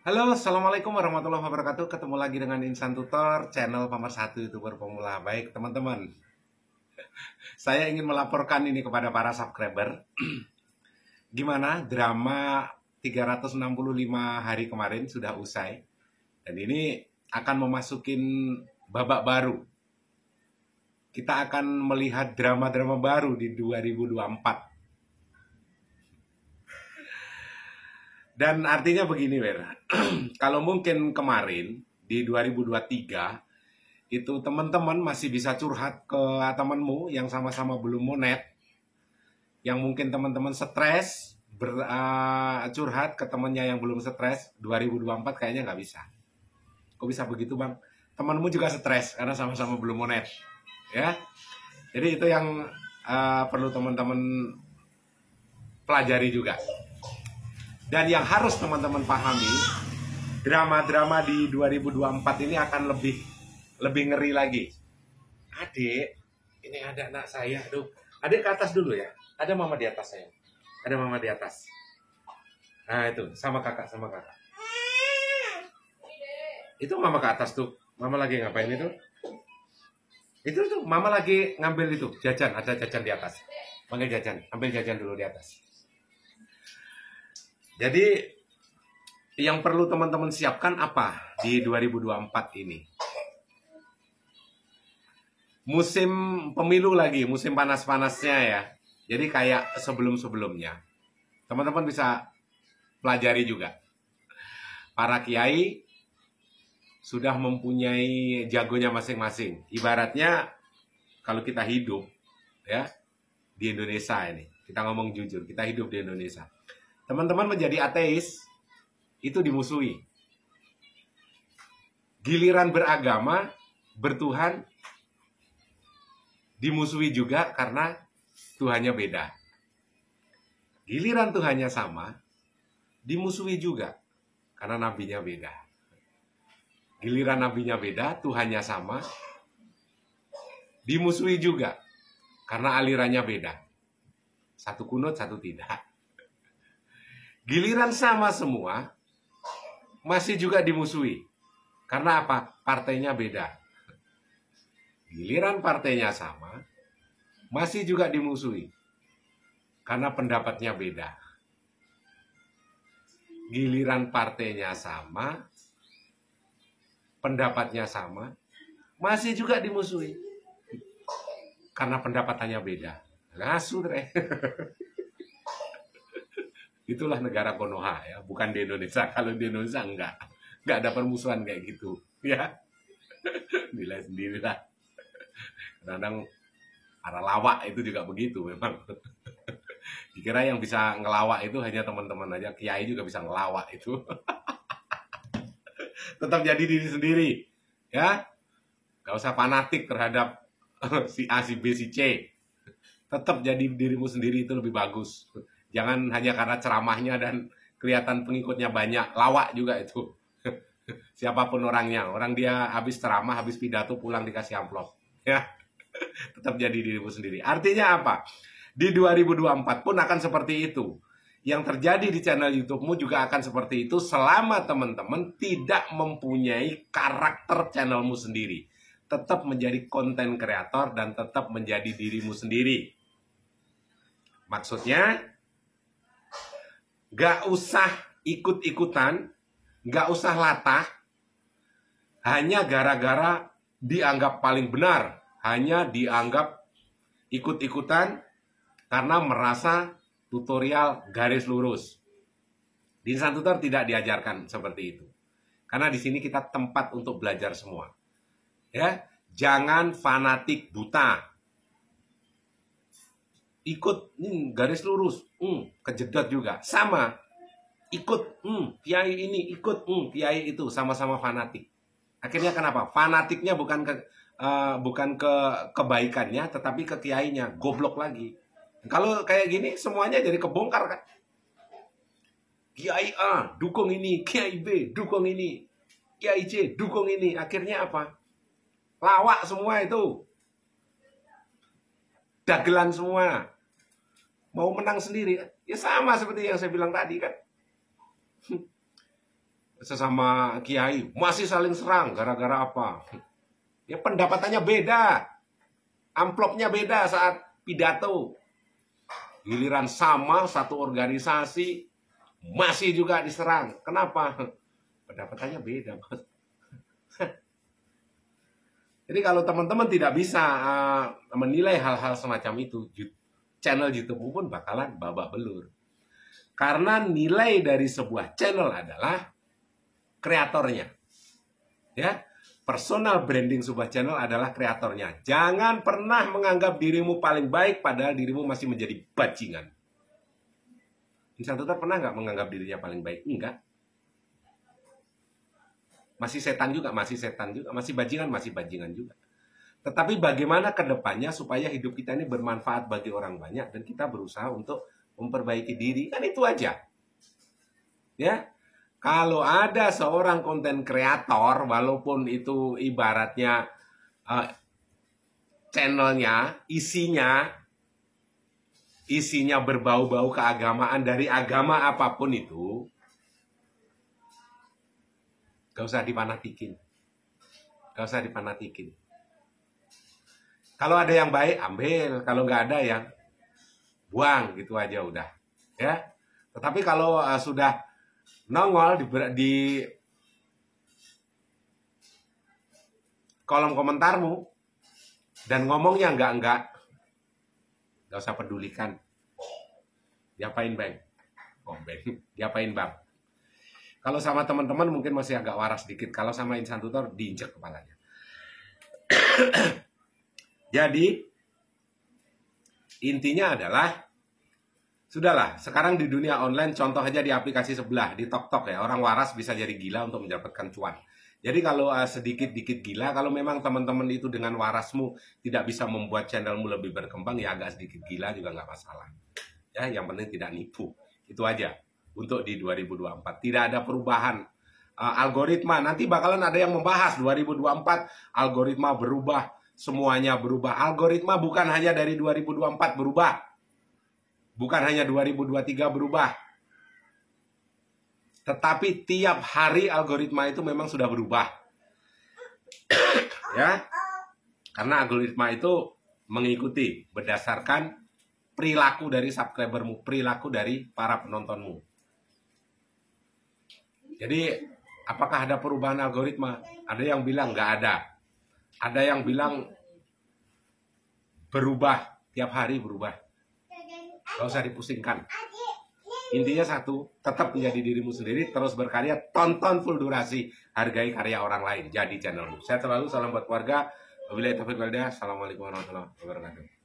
Halo, Assalamualaikum warahmatullahi wabarakatuh. Ketemu lagi dengan Insan Tutor, channel nomor 1 YouTuber pemula. Baik, teman-teman. Saya ingin melaporkan ini kepada para subscriber. Gimana drama 365 hari kemarin sudah usai. Dan ini akan memasukin babak baru. Kita akan melihat drama-drama baru di 2024. Dan artinya begini, Wer. Kalau mungkin kemarin di 2023 itu teman-teman masih bisa curhat ke temanmu yang sama-sama belum monet, yang mungkin teman-teman stres curhat ke temannya yang belum stres. 2024 kayaknya nggak bisa. Kok bisa begitu, Bang? Temanmu juga stres karena sama-sama belum monet, ya. Jadi itu yang perlu teman-teman pelajari juga. Dan yang harus teman-teman pahami, drama-drama di 2024 ini akan lebih ngeri lagi. Adik, ini ada anak saya. Aduh, adik ke atas dulu ya. Ada mama di atas saya. Ada mama di atas. Nah itu, sama kakak. Itu mama ke atas tuh. Mama lagi ngapain itu? Itu tuh, mama lagi ngambil itu, jajan. Ada jajan di atas. Panggil jajan, ambil jajan dulu di atas. Jadi yang perlu teman-teman siapkan apa di 2024 ini? Musim pemilu lagi, musim panas-panasnya ya. Jadi kayak sebelum-sebelumnya. Teman-teman bisa pelajari juga. Para kiai sudah mempunyai jagonya masing-masing. Ibaratnya kalau kita hidup ya di Indonesia ini, kita ngomong jujur, kita hidup di Indonesia. Teman-teman menjadi ateis, itu dimusuhi. Giliran beragama, bertuhan, dimusuhi juga karena Tuhannya beda. Giliran Tuhannya sama, dimusuhi juga karena nabinya beda. Giliran nabinya beda, Tuhannya sama, dimusuhi juga karena alirannya beda. Satu kunut, satu tidak. Giliran sama semua, masih juga dimusuhi. Karena apa? Partainya beda. Giliran partainya sama, masih juga dimusuhi. Karena pendapatnya beda. Giliran partainya sama, pendapatnya sama, masih juga dimusuhi. Karena pendapatannya beda. Ngasuh, deh. Itulah negara Konoha ya, bukan di Indonesia. Kalau di Indonesia enggak ada permusuhan kayak gitu ya. Nilai sendirilah. Kadang arah lawak itu juga begitu memang. Dikira yang bisa ngelawak itu hanya teman-teman aja, kiai juga bisa ngelawak itu. Tetap jadi diri sendiri ya. Gak usah fanatik terhadap si A, si B, si C. Tetap jadi dirimu sendiri, itu lebih bagus. Jangan hanya karena ceramahnya dan kelihatan pengikutnya banyak, lawak juga itu. Siapapun orangnya, orang dia habis ceramah, habis pidato, pulang dikasih amplop. Ya, tetap jadi dirimu sendiri. Artinya apa? Di 2024 pun akan seperti itu. Yang terjadi di channel YouTube-mu juga akan seperti itu selama teman-teman tidak mempunyai karakter channelmu sendiri. Tetap menjadi konten kreator dan tetap menjadi dirimu sendiri. Maksudnya, gak usah ikut-ikutan, gak usah latah, hanya gara-gara dianggap paling benar, hanya dianggap ikut-ikutan karena merasa tutorial garis lurus. Di Insan Tutor tidak diajarkan seperti itu. Karena di sini kita tempat untuk belajar semua. Ya, jangan fanatik buta. Ikut garis lurus, kejedot juga, sama ikut kiai ini, ikut kiai itu, sama-sama fanatik. Akhirnya kenapa? Fanatiknya bukan ke kebaikannya, tetapi ke kiainya, goblok lagi. Kalau kayak gini semuanya jadi kebongkar kan. Kiai A dukung ini, kiai B dukung ini, kiai C dukung ini. Akhirnya apa? Lawak semua itu, dagelan semua. Mau menang sendiri, ya sama seperti yang saya bilang tadi kan. sesama kiai masih saling serang gara-gara apa? Ya pendapatannya beda, amplopnya beda saat pidato. Giliran sama satu organisasi masih juga diserang. Kenapa? Pendapatannya beda, Mas. Jadi kalau teman-teman tidak bisa menilai hal-hal semacam itu, channel YouTube pun bakalan babak belur. Karena nilai dari sebuah channel adalah kreatornya. Ya, personal branding sebuah channel adalah kreatornya. Jangan pernah menganggap dirimu paling baik padahal dirimu masih menjadi bajingan. Insan Tutor pernah nggak menganggap dirinya paling baik? Enggak. Masih setan juga, masih bajingan juga. Tetapi bagaimana ke depannya supaya hidup kita ini bermanfaat bagi orang banyak dan kita berusaha untuk memperbaiki diri, kan itu aja. Ya. Kalau ada seorang konten kreator, walaupun itu ibaratnya channelnya, isinya berbau-bau keagamaan dari agama apapun itu, gak usah dipanatikin. Kalau ada yang baik, ambil. Kalau nggak ada, yang buang, gitu aja udah. Ya. Tetapi kalau sudah nongol di kolom komentarmu dan ngomongnya enggak usah pedulikan. Diapain, Bang? Diapain, Bang? Kalau sama teman-teman mungkin masih agak waras sedikit. Kalau sama Insan Tutor diinjek kepalanya. Jadi intinya adalah sudahlah, sekarang di dunia online, contoh aja di aplikasi sebelah, di TokTok ya, orang waras bisa jadi gila untuk mendapatkan cuan. Jadi kalau sedikit-dikit gila, kalau memang teman-teman itu dengan warasmu tidak bisa membuat channelmu lebih berkembang, ya agak sedikit gila juga nggak masalah. Ya, yang penting tidak nipu. Itu aja untuk di 2024. Tidak ada perubahan algoritma. Nanti bakalan ada yang membahas 2024, algoritma berubah, semuanya berubah. Algoritma bukan hanya dari 2024 berubah. Bukan hanya 2023 berubah. Tetapi tiap hari algoritma itu memang sudah berubah. Ya. Karena algoritma itu mengikuti berdasarkan perilaku dari subscribermu, perilaku dari para penontonmu. Jadi, apakah ada perubahan algoritma? Ada yang bilang nggak ada. Ada yang bilang berubah, tiap hari berubah. Gak usah dipusingkan. Intinya satu, tetap menjadi dirimu sendiri, terus berkarya, tonton full durasi, hargai karya orang lain, jadi channelmu. Saya selalu salam buat keluarga. Wabillahi taufiq wal hidayah. Assalamualaikum warahmatullahi wabarakatuh.